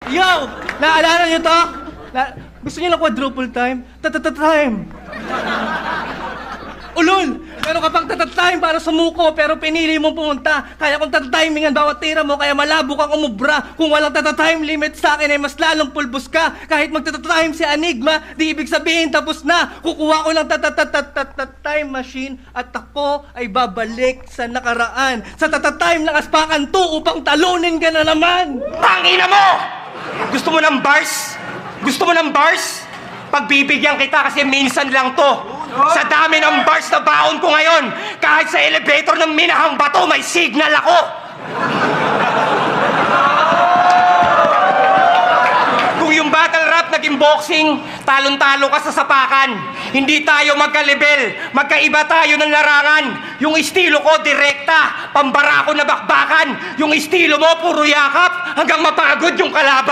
Yo! Naalala niyo to? Gusto niyo ng quadruple time? Time! Ulol! Meron ka pang time para sumuko pero pinili mong pumunta. Kaya kung tatimingan bawat tira mo, kaya malabo kang umubra. Kung walang time limit sa akin ay mas lalong pulbos ka. Kahit magtata-time si Enigma, di ibig sabihin tapos na. Kukuha ko ng time machine at ako ay babalik sa nakaraan. Sa time ng aspakan 2 upang talunin ka na naman. Tangina mo! Gusto mo ng bars? Gusto mo ng bars? Pagbibigyan kita kasi minsan lang to. Sa dami ng bars na baon ko ngayon, kahit sa elevator ng Minahang Bato, may signal ako. Kung yung battle rap naging boxing, talon-talo ka sa sapakan. Hindi tayo magka-level, magkaiba tayo ng larangan. Yung estilo ko, direkta, pambara ko na bakbakan. Yung estilo mo, puro yakap, hanggang mapagod yung kalaban.